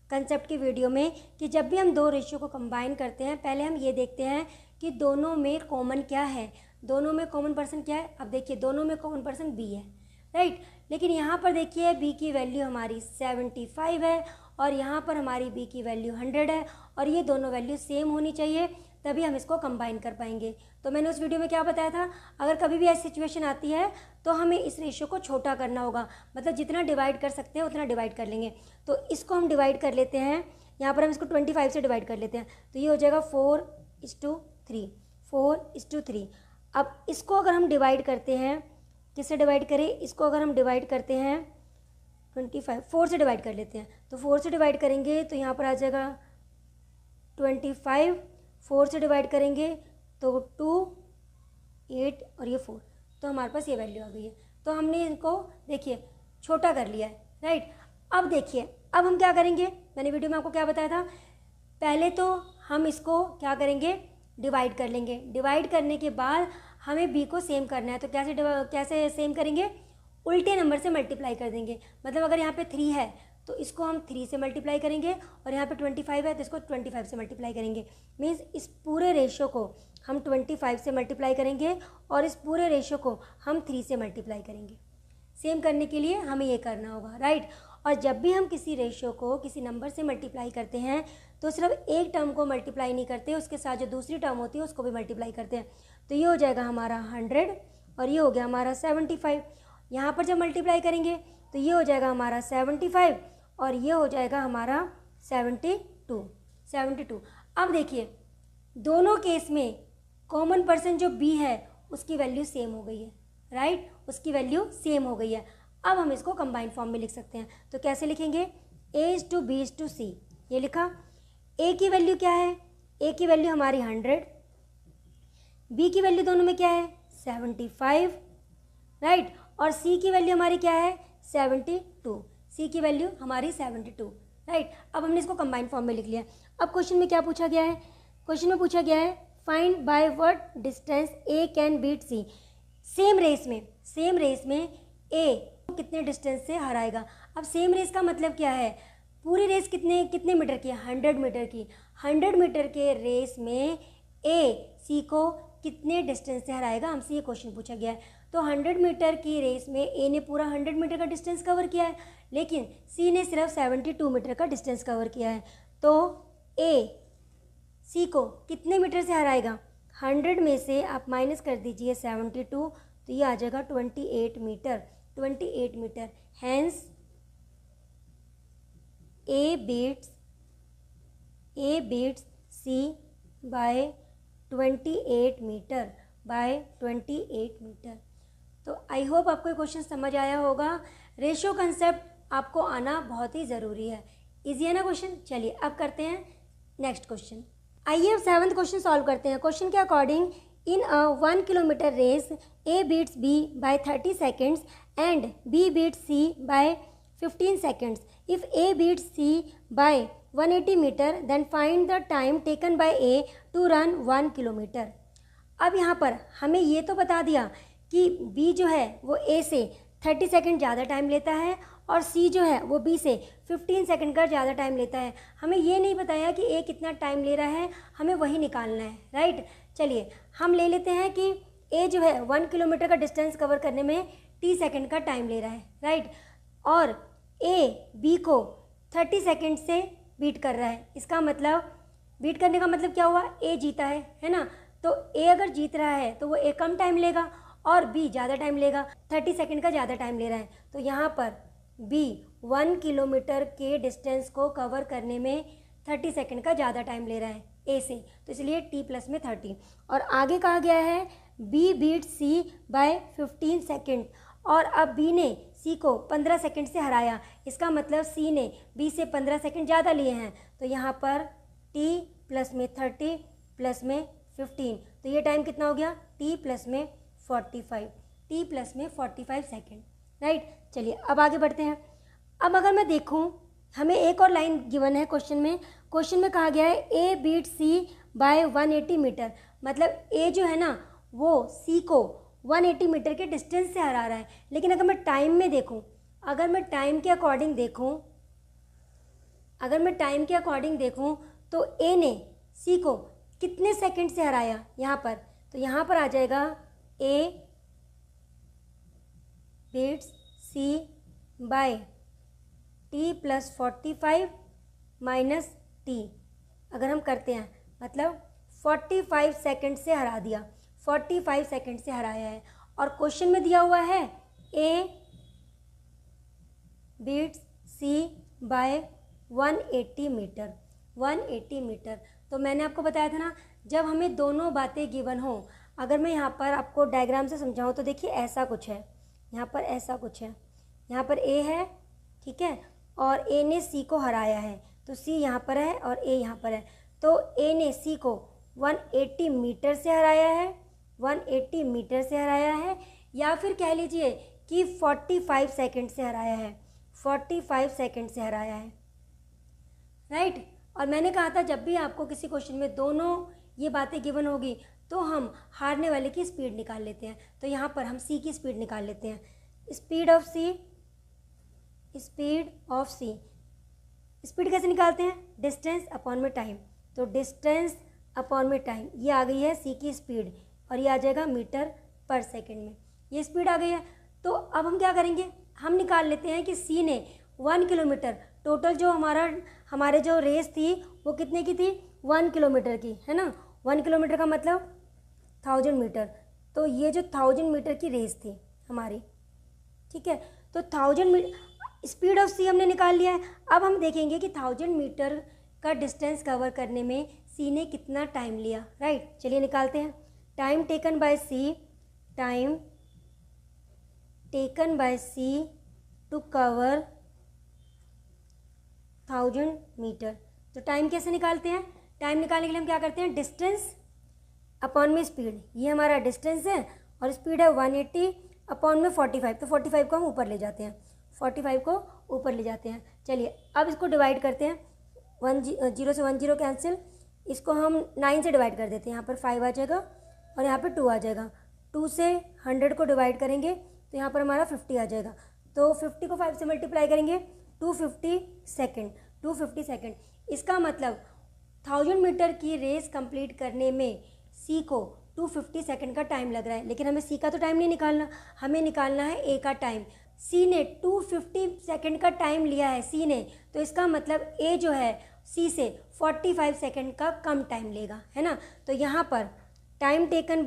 कंसेप्ट की वीडियो में कि जब भी हम दो रेशियो को कंबाइन करते हैं पहले हम ये देखते हैं कि दोनों में कॉमन क्या है, दोनों में कॉमन पर्सन क्या है। अब देखिए दोनों में कॉमन पर्सन बी है, राइट। लेकिन यहाँ पर देखिए बी की वैल्यू हमारी 75 है और यहाँ पर हमारी बी की वैल्यू 100 है और ये दोनों वैल्यू सेम होनी चाहिए तभी हम इसको कंबाइन कर पाएंगे। तो मैंने उस वीडियो में क्या बताया था, अगर कभी भी ऐसी सिचुएशन आती है तो हमें इस रेशियो को छोटा करना होगा, मतलब जितना डिवाइड कर सकते हैं उतना डिवाइड कर लेंगे। तो इसको हम डिवाइड कर लेते हैं, यहाँ पर हम इसको 25 से डिवाइड कर लेते हैं तो ये हो जाएगा 4:3, 4:3। अब इसको अगर हम डिवाइड करते हैं, किससे डिवाइड करें, इसको अगर हम डिवाइड करते हैं 25, 4 से डिवाइड कर लेते हैं तो 4 से डिवाइड करेंगे तो यहाँ पर आ जाएगा 25, 4 से डिवाइड करेंगे तो 2, 8 और ये 4, तो हमारे पास ये वैल्यू आ गई है। तो हमने इनको देखिए छोटा कर लिया है, राइट। अब देखिए अब हम क्या करेंगे, मैंने वीडियो में आपको क्या बताया था, पहले तो हम इसको क्या करेंगे, डिवाइड कर लेंगे। डिवाइड करने के बाद हमें बी को सेम करना है तो कैसे सेम करेंगे, उल्टे नंबर से मल्टीप्लाई कर देंगे। मतलब अगर यहाँ पे 3 है तो इसको हम 3 से मल्टीप्लाई करेंगे और यहाँ पे 25 है तो इसको 25 से मल्टीप्लाई करेंगे। मीन्स इस पूरे रेशियो को हम 25 से मल्टीप्लाई करेंगे और इस पूरे रेशियो को हम 3 से मल्टीप्लाई करेंगे। सेम करने के लिए हमें ये करना होगा, राइट। और जब भी हम किसी रेशियो को किसी नंबर से मल्टीप्लाई करते हैं तो सिर्फ एक टर्म को मल्टीप्लाई नहीं करते, उसके साथ जो दूसरी टर्म होती है उसको भी मल्टीप्लाई करते हैं। तो ये हो जाएगा हमारा 100 और ये हो गया हमारा 75। यहाँ पर जब मल्टीप्लाई करेंगे तो ये हो जाएगा हमारा 75 और ये हो जाएगा हमारा 72। अब देखिए दोनों केस में कॉमन पर्सन जो बी है उसकी वैल्यू सेम हो गई है, राइट, उसकी वैल्यू सेम हो गई है। अब हम इसको कंबाइंड फॉर्म में लिख सकते हैं तो कैसे लिखेंगे, A:B:C, ये लिखा। ए की वैल्यू क्या है, ए की वैल्यू हमारी 100, बी की वैल्यू दोनों में क्या है 75, राइट, और सी की वैल्यू हमारी क्या है 72, सी की वैल्यू हमारी 72, राइट। अब हमने इसको कंबाइंड फॉर्म में लिख लिया। अब क्वेश्चन में क्या पूछा गया है, क्वेश्चन में पूछा गया है find by what distance A can beat C. Same race में ए कितने डिस्टेंस से हराएगा। अब सेम रेस का मतलब क्या है, पूरी रेस कितने मीटर की है, 100 मीटर की। 100 मीटर के रेस में ए सी को कितने डिस्टेंस से हराएगा, हमसे ये क्वेश्चन पूछा गया है। तो 100 मीटर की रेस में ए ने पूरा 100 मीटर का डिस्टेंस कवर किया है लेकिन सी ने सिर्फ 72 मीटर का डिस्टेंस कवर किया है। तो ए सी को कितने मीटर से हराएगा, 100 में से आप माइनस कर दीजिए 72 तो ये आ जाएगा 28 meter. Hence A beats C by 28 meter तो आई होप आपको ये क्वेश्चन समझ आया होगा। रेशियो कंसेप्ट आपको आना बहुत ही ज़रूरी है। इजी है ना क्वेश्चन। चलिए अब करते हैं नेक्स्ट क्वेश्चन। आइए अब 7th क्वेश्चन सॉल्व करते हैं। क्वेश्चन के according in a 1 kilometer race A beats B by 30 seconds and B beats C by 15 seconds. If A beats C by 180 meter then find the time taken by A to run 1 kilometer. अब यहाँ पर हमें ये तो बता दिया कि B जो है वो ए से 30 सेकेंड ज़्यादा टाइम लेता है और सी जो है वो बी से 15 सेकेंड का ज़्यादा टाइम लेता है। हमें ये नहीं बताया कि ए कितना टाइम ले रहा है, हमें वही निकालना है, राइट। चलिए हम ले लेते हैं कि ए जो है 1 किलोमीटर का डिस्टेंस कवर करने में 30 सेकेंड का टाइम ले रहा है, राइट। और ए बी को 30 सेकेंड से बीट कर रहा है। इसका मतलब बीट करने का मतलब क्या हुआ, ए जीता है ना। तो ए अगर जीत रहा है तो वो ए कम टाइम लेगा और बी ज़्यादा टाइम लेगा, 30 सेकेंड का ज़्यादा टाइम ले रहा है। तो यहाँ पर बी 1 किलोमीटर के डिस्टेंस को कवर करने में 30 सेकेंड का ज़्यादा टाइम ले रहा है ए से, तो इसलिए टी प्लस में 30। और आगे कहा गया है B beat C by 15 second और अब बी ने सी को 15 सेकेंड से हराया। इसका मतलब सी ने बी से 15 सेकेंड ज़्यादा लिए हैं। तो यहाँ पर टी प्लस में 30 प्लस में 15, तो ये टाइम कितना हो गया, टी प्लस में 45 सेकेंड, राइट। चलिए अब आगे बढ़ते हैं। अब अगर मैं देखूं, हमें एक और लाइन गिवन है क्वेश्चन में कहा गया है ए बीट सी बाय 180 मीटर। मतलब ए जो है ना वो सी को 180 मीटर के डिस्टेंस से हरा रहा है। लेकिन अगर मैं टाइम में देखूं, अगर मैं टाइम के अकॉर्डिंग देखूं तो ए ने सी को कितने सेकंड से हराया यहाँ पर, तो यहाँ पर आ जाएगा A beats C by T plus 45 minus T. अगर हम करते हैं मतलब 45 सेकंड से हरा दिया, 45 सेकंड से हराया है। और क्वेश्चन में दिया हुआ है A beats C by 180 meter. तो मैंने आपको बताया था ना, जब हमें दोनों बातें गिवन हो, अगर मैं यहाँ पर आपको डायग्राम से समझाऊँ तो देखिए ऐसा कुछ है, यहाँ पर ऐसा कुछ है, यहाँ पर ए है, ठीक है, और ए ने सी को हराया है, तो सी यहाँ पर है और ए यहाँ पर है। तो ए ने सी को 180 मीटर से हराया है, 180 मीटर से हराया है, या फिर कह लीजिए कि 45 सेकंड से हराया है, 45 सेकंड से हराया है, राइट। और मैंने कहा था जब भी आपको किसी क्वेश्चन में दोनों ये बातें गिवन होगी तो हम हारने वाले की स्पीड निकाल लेते हैं। तो यहाँ पर हम सी की स्पीड निकाल लेते हैं। स्पीड ऑफ स्पीड कैसे निकालते हैं, डिस्टेंस अपॉन में टाइम। तो डिस्टेंस अपॉन में टाइम, ये आ गई है सी की स्पीड और ये आ जाएगा मीटर पर सेकेंड में, ये स्पीड आ गई है। तो अब हम क्या करेंगे, हम निकाल लेते हैं कि सी ने 1 किलोमीटर टोटल जो हमारे जो रेस थी वो कितने की थी, 1 किलोमीटर की, है ना। 1 किलोमीटर का मतलब 1000 मीटर। तो ये जो 1000 मीटर की रेस थी हमारी, ठीक है, तो 1000 मीटर स्पीड ऑफ सी हमने निकाल लिया है। अब हम देखेंगे कि 1000 मीटर का डिस्टेंस कवर करने में सी ने कितना टाइम लिया, राइट। चलिए निकालते हैं। Time taken by C to cover 1000 meter. तो टाइम कैसे निकालते हैं, टाइम निकालने के लिए हम क्या करते हैं, डिस्टेंस अपॉन में स्पीड। ये हमारा डिस्टेंस है और स्पीड है 180 अपॉन में 45, तो 45 को हम ऊपर ले जाते हैं, 45 को ऊपर ले जाते हैं। चलिए अब इसको डिवाइड करते हैं, 0 से 10 कैंसिल, इसको हम 9 से डिवाइड कर देते हैं। यहाँ पर 5 आ जाएगा और यहाँ पर 2 आ जाएगा। 2 से 100 को डिवाइड करेंगे तो यहाँ पर हमारा 50 आ जाएगा। तो 50 को 5 से मल्टीप्लाई करेंगे 250 सेकेंड। इसका मतलब 1000 मीटर की रेस कंप्लीट करने में सी को 250 सेकेंड का टाइम लग रहा है। लेकिन हमें सी का तो टाइम नहीं निकालना, हमें निकालना है ए का टाइम। सी ने 250 सेकेंड का टाइम लिया है सी ने, तो इसका मतलब ए जो है सी से 45 सेकेंड का कम टाइम लेगा, है ना। तो यहाँ पर time taken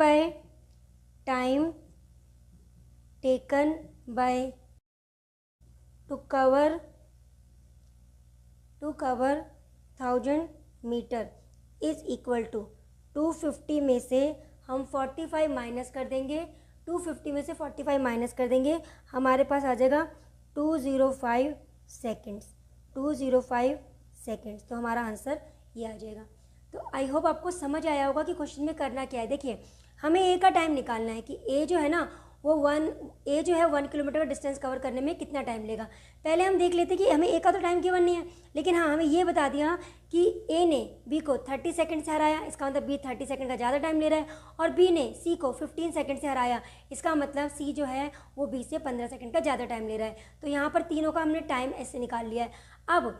by two to cover 1000 meter is equal to 250 में से हम 45 माइनस कर देंगे, 250 में से 45 माइनस कर देंगे, हमारे पास आ जाएगा 205 सेकेंड्स, 205 सेकेंड्स। तो हमारा आंसर ये आ जाएगा। तो आई होप आपको समझ आया होगा कि क्वेश्चन में करना क्या है। देखिए हमें ए का टाइम निकालना है कि ए जो है ना वो 1 किलोमीटर का डिस्टेंस कवर करने में कितना टाइम लेगा। पहले हम देख लेते कि हमें ए का तो टाइम गिवन नहीं है, लेकिन हाँ हमें ये बता दिया कि ए ने बी को 30 सेकंड से हराया, इसका मतलब बी 30 सेकंड का ज़्यादा टाइम ले रहा है, और बी ने सी को 15 सेकंड से हराया, इसका मतलब सी जो है वो बी से 15 सेकंड का ज़्यादा टाइम ले रहा है। तो यहाँ पर तीनों का हमने टाइम ऐसे निकाल लिया है। अब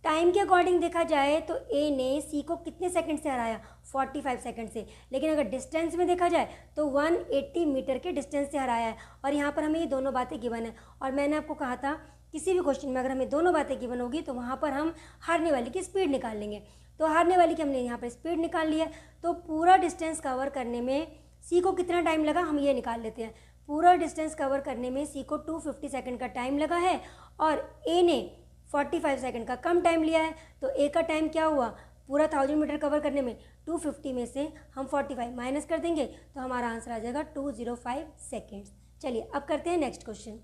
टाइम के अकॉर्डिंग देखा जाए तो ए ने सी को कितने सेकंड से हराया, 45 सेकंड से, लेकिन अगर डिस्टेंस में देखा जाए तो 180 मीटर के डिस्टेंस से हराया है। और यहाँ पर हमें ये दोनों बातें गिवन है, और मैंने आपको कहा था किसी भी क्वेश्चन में अगर हमें दोनों बातें गिवन होगी तो वहाँ पर हम हारने वाले की स्पीड निकाल लेंगे। तो हारने वाली की हमने यहाँ पर स्पीड निकाल ली है। तो पूरा डिस्टेंस कवर करने में सी को कितना टाइम लगा हम ये निकाल लेते हैं। पूरा डिस्टेंस कवर करने में सी को 250 सेकंड का टाइम लगा है और ए ने 45 सेकंड का कम टाइम लिया है। तो ए का टाइम क्या हुआ, पूरा 1000 मीटर कवर करने में 250 में से हम 45 माइनस कर देंगे तो हमारा आंसर आ जाएगा 205 सेकेंड्स। चलिए अब करते हैं नेक्स्ट क्वेश्चन।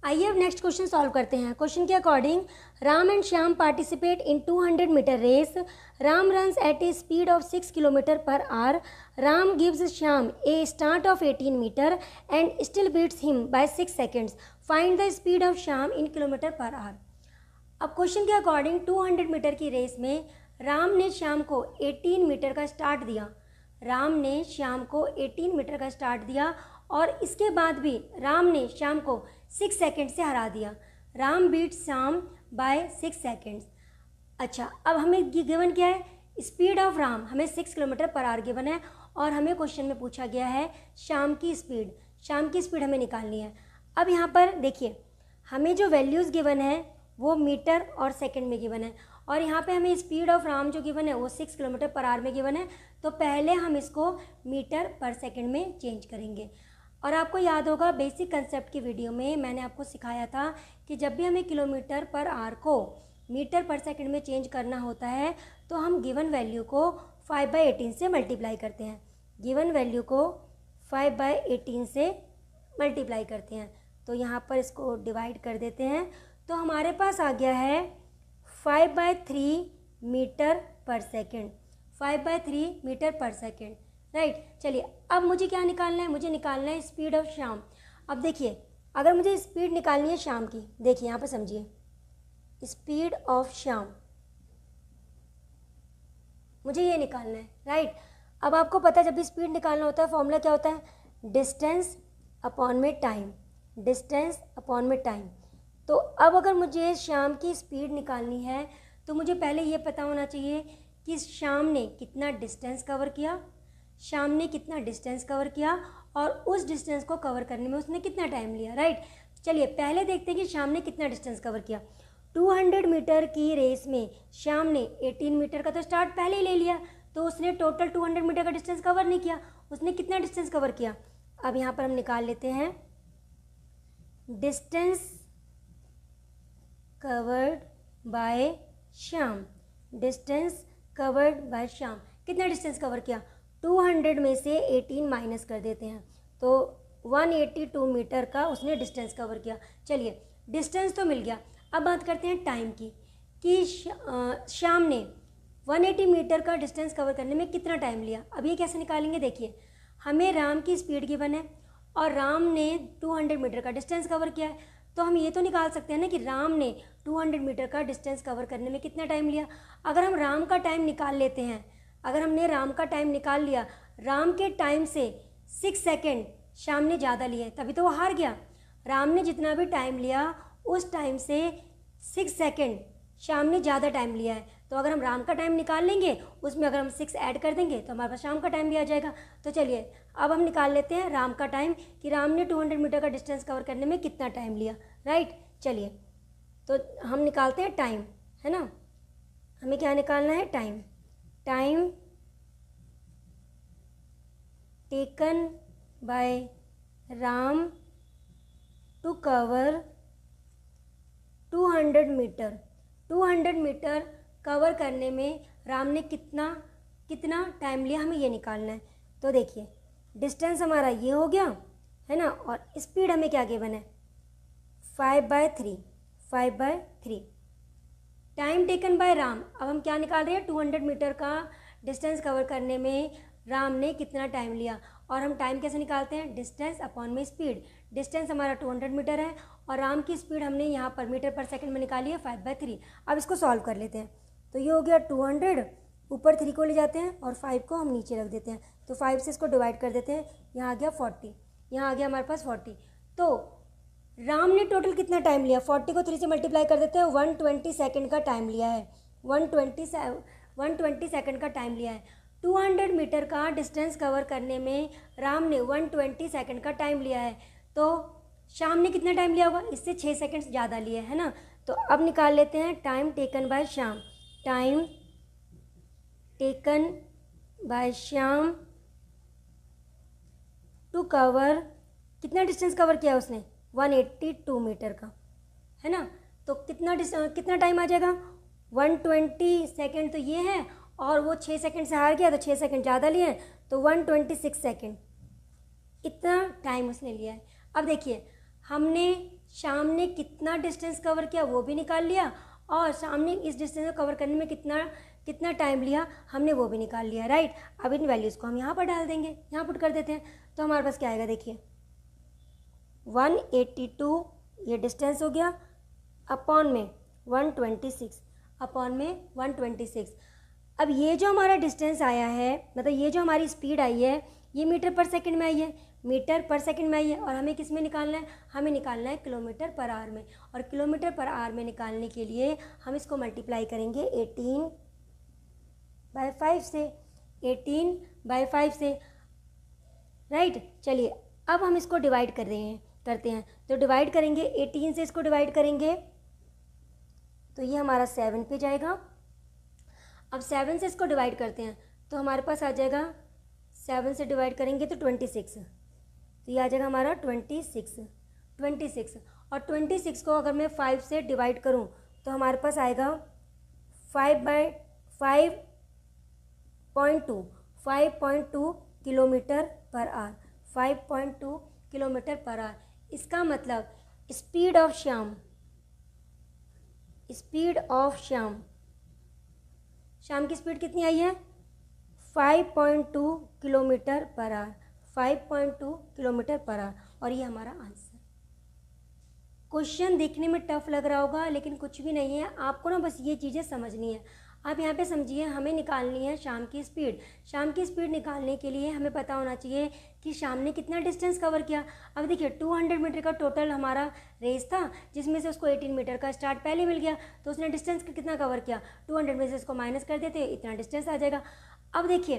आइए अब नेक्स्ट क्वेश्चन सॉल्व करते हैं। क्वेश्चन के according Ram and Shyam participate in 200 meter race. Ram runs at a speed of 6 kilometer per hour. Ram gives Shyam a start of 18 meter and still beats him by 6 seconds. Find the speed of Shyam in kilometer per hour. अब question के according 200 meter की race में राम ने श्याम को 18 metre का start दिया। राम ने श्याम को 18 मीटर का स्टार्ट दिया और इसके बाद भी राम ने श्याम को 6 सेकंड से हरा दिया। Ram beat Shyam by 6 seconds. अच्छा, अब हमें गिवन क्या है, स्पीड ऑफ राम हमें 6 किलोमीटर पर आवर गिवन है और हमें क्वेश्चन में पूछा गया है श्याम की स्पीड। श्याम की स्पीड हमें निकालनी है। अब यहाँ पर देखिए हमें जो वैल्यूज़ गिवन है वो मीटर और सेकंड में गिवन है और यहाँ पे हमें स्पीड ऑफ राम जो गिवन है वो 6 किलोमीटर पर आवर में गिवन है। तो पहले हम इसको मीटर पर सेकंड में चेंज करेंगे। और आपको याद होगा बेसिक कंसेप्ट की वीडियो में मैंने आपको सिखाया था कि जब भी हमें किलोमीटर पर आवर को मीटर पर सेकंड में चेंज करना होता है तो हम गिवन वैल्यू को 5/18 से मल्टीप्लाई करते हैं। गिवन वैल्यू को 5/18 से मल्टीप्लाई करते हैं। तो यहाँ पर इसको डिवाइड कर देते हैं तो हमारे पास आ गया है 5/3 मीटर पर सेकेंड। 5/3 मीटर पर सेकेंड, राइट। चलिए अब मुझे क्या निकालना है, मुझे निकालना है स्पीड ऑफ श्याम। अब देखिए अगर मुझे स्पीड निकालनी है श्याम की, देखिए यहाँ पर समझिए, स्पीड ऑफ श्याम मुझे ये निकालना है, राइट। अब आपको पता है जब भी स्पीड निकालना होता है फॉर्मूला क्या होता है, डिस्टेंस अपॉन में टाइम, डिस्टेंस अपॉन में टाइम। तो अब अगर मुझे श्याम की स्पीड निकालनी है तो मुझे पहले ये पता होना चाहिए कि श्याम ने कितना डिस्टेंस कवर किया, श्याम ने कितना डिस्टेंस कवर किया और उस डिस्टेंस को कवर करने में उसने कितना टाइम लिया, राइट। चलिए पहले देखते हैं कि श्याम ने कितना डिस्टेंस कवर किया। 200 मीटर की रेस में श्याम ने 18 मीटर का तो स्टार्ट पहले ही ले लिया, तो उसने टोटल 200 मीटर का डिस्टेंस कवर नहीं किया। उसने कितना डिस्टेंस कवर किया, अब यहाँ पर हम निकाल लेते हैं distance covered bye Shyam. Distance covered bye Shyam कितना डिस्टेंस कवर किया, 200 में से 18 माइनस कर देते हैं तो 182 मीटर का उसने डिस्टेंस कवर किया। चलिए डिस्टेंस तो मिल गया। अब बात करते हैं टाइम की कि श्याम ने 180 मीटर का डिस्टेंस कवर करने में कितना टाइम लिया। अब ये कैसे निकालेंगे, देखिए हमें राम की स्पीड गिवन है और राम ने 200 मीटर का डिस्टेंस कवर किया है, तो हम ये तो निकाल सकते हैं ना कि राम ने 200 मीटर का डिस्टेंस कवर करने में कितना टाइम लिया। अगर हम राम का टाइम निकाल लेते हैं, अगर हमने राम का टाइम निकाल लिया, राम के टाइम से 6 सेकेंड श्याम ने ज़्यादा लिए तभी तो वो हार गया। राम ने जितना भी टाइम लिया उस टाइम से 6 सेकेंड श्याम ने ज़्यादा टाइम लिया है, तो अगर हम राम का टाइम निकाल लेंगे उसमें अगर हम 6 ऐड कर देंगे तो हमारे पास श्याम का टाइम भी आ जाएगा। तो चलिए अब हम निकाल लेते हैं राम का टाइम कि राम ने 200 मीटर का डिस्टेंस कवर करने में कितना टाइम लिया, राइट। चलिए तो हम निकालते हैं टाइम, है ना। हमें क्या निकालना है, time. Time taken by Ram to cover 200 meter. 200 meter cover करने में राम ने कितना टाइम लिया, हमें ये निकालना है। तो देखिए डिस्टेंस हमारा ये हो गया है ना, और स्पीड हमें क्या गिवन है 5/3। टाइम टेकन बाय राम, अब हम क्या निकाल रहे हैं 200 मीटर का डिस्टेंस कवर करने में राम ने कितना टाइम लिया। और हम टाइम कैसे निकालते हैं, डिस्टेंस अपॉन में स्पीड। डिस्टेंस हमारा 200 मीटर है और राम की स्पीड हमने यहाँ पर मीटर पर सेकंड में निकाली है 5/3। अब इसको सॉल्व कर लेते हैं। तो ये हो गया 200, ऊपर 3 को ले जाते हैं और 5 को हम नीचे रख देते हैं। तो 5 से इसको डिवाइड कर देते हैं, यहाँ आ गया 40, यहाँ आ गया हमारे पास 40। तो राम ने टोटल कितना टाइम लिया, 40 को 3 से मल्टीप्लाई कर देते हैं, 120 सेकंड का टाइम लिया है। 120 सेकंड का टाइम लिया है। 200 मीटर का डिस्टेंस कवर करने में राम ने 120 सेकंड का टाइम लिया है। तो श्याम ने कितना टाइम लिया होगा, इससे 6 सेकंड ज़्यादा लिए है ना। तो अब निकाल लेते हैं time taken by Shyam. Time taken by Shyam to cover, कितना डिस्टेंस कवर किया उसने 182 मीटर का, है ना। तो कितना टाइम आ जाएगा 120 सेकंड तो ये है, और वो 6 सेकंड से हार गया तो 6 सेकंड ज़्यादा लिए हैं, तो 126 सेकंड इतना टाइम उसने लिया है। अब देखिए हमने शाम ने कितना डिस्टेंस कवर किया वो भी निकाल लिया, और शाम ने इस डिस्टेंस को कवर करने में कितना टाइम लिया हमने वो भी निकाल लिया, राइट। अब इन वैल्यूज़ को हम यहाँ पर डाल देंगे, यहाँ पुट कर देते हैं। तो हमारे पास क्या आएगा, देखिए 182 ये डिस्टेंस हो गया, अपॉन में 126, अपॉन में 126। अब ये जो हमारा डिस्टेंस आया है, मतलब ये जो हमारी स्पीड आई है, ये मीटर पर सेकंड में आई है, मीटर पर सेकंड में आई है। और हमें किस में निकालना है, हमें निकालना है किलोमीटर पर आवर में। और किलोमीटर पर आवर में निकालने के लिए हम इसको मल्टीप्लाई करेंगे 18/5 से, 18/5 से, राइट। चलिए अब हम इसको डिवाइड करते हैं। तो डिवाइड करेंगे 18 से, इसको डिवाइड करेंगे तो ये हमारा 7 पे जाएगा। अब 7 से इसको डिवाइड करते हैं तो हमारे पास आ जाएगा, 7 से डिवाइड करेंगे तो 26, तो ये आ जाएगा हमारा 26। और 26 को अगर मैं 5 से डिवाइड करूं तो हमारे पास आएगा 5.2 kilometre per our, 5.2 kilometre per our. इसका मतलब स्पीड ऑफ शाम की स्पीड कितनी आई है 5.2 kilometre per our, 5.2 kilometre per our. और ये हमारा आंसर। क्वेश्चन देखने में टफ लग रहा होगा लेकिन कुछ भी नहीं है, आपको ना बस ये चीज़ें समझनी है। आप यहाँ पे समझिए, हमें निकालनी है शाम की स्पीड। शाम की स्पीड निकालने के लिए हमें पता होना चाहिए कि शाम ने कितना डिस्टेंस कवर किया। अब देखिए 200 मीटर का टोटल हमारा रेस था, जिसमें से उसको 18 मीटर का स्टार्ट पहले मिल गया, तो उसने डिस्टेंस कितना कवर किया, 200 में से इसको माइनस कर देते इतना डिस्टेंस आ जाएगा। अब देखिए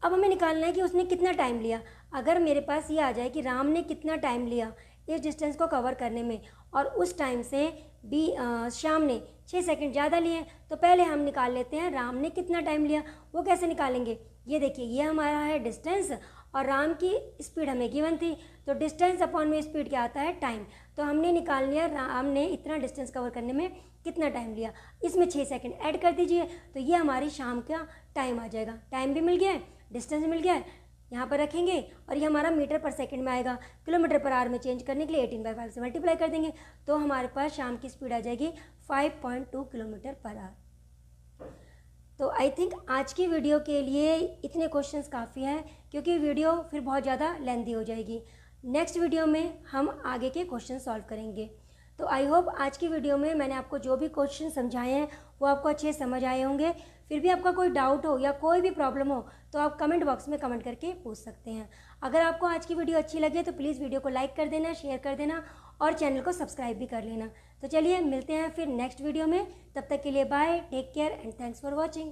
अब हमें निकालना है कि उसने कितना टाइम लिया। अगर मेरे पास ये आ जाए कि राम ने कितना टाइम लिया इस डिस्टेंस को कवर करने में, और उस टाइम से भी शाम ने 6 सेकंड ज़्यादा लिए, तो पहले हम निकाल लेते हैं राम ने कितना टाइम लिया। वो कैसे निकालेंगे, ये देखिए ये हमारा है डिस्टेंस और राम की स्पीड हमें गिवन थी, तो डिस्टेंस अपॉन में स्पीड क्या आता है टाइम। तो हमने निकाल लिया राम ने इतना डिस्टेंस कवर करने में कितना टाइम लिया, इसमें 6 सेकंड ऐड कर दीजिए तो ये हमारी शाम का टाइम आ जाएगा। टाइम भी मिल गया है, डिस्टेंस मिल गया है, यहाँ पर रखेंगे और ये हमारा मीटर पर सेकंड में आएगा। किलोमीटर पर आवर में चेंज करने के लिए 18/5 से मल्टीप्लाई कर देंगे तो हमारे पास शाम की स्पीड आ जाएगी 5.2 किलोमीटर पर आवर। तो आई थिंक आज की वीडियो के लिए इतने क्वेश्चंस काफ़ी हैं, क्योंकि वीडियो फिर बहुत ज़्यादा लेंथी हो जाएगी। नेक्स्ट वीडियो में हम आगे के क्वेश्चन सॉल्व करेंगे। तो आई होप आज की वीडियो में मैंने आपको जो भी क्वेश्चन समझाए हैं वो आपको अच्छे समझ आए होंगे। फिर भी आपका कोई डाउट हो या कोई भी प्रॉब्लम हो तो आप कमेंट बॉक्स में कमेंट करके पूछ सकते हैं। अगर आपको आज की वीडियो अच्छी लगे तो प्लीज़ वीडियो को लाइक कर देना, शेयर कर देना और चैनल को सब्सक्राइब भी कर लेना। तो चलिए मिलते हैं फिर नेक्स्ट वीडियो में, तब तक के लिए bye, take care and thanks for watching.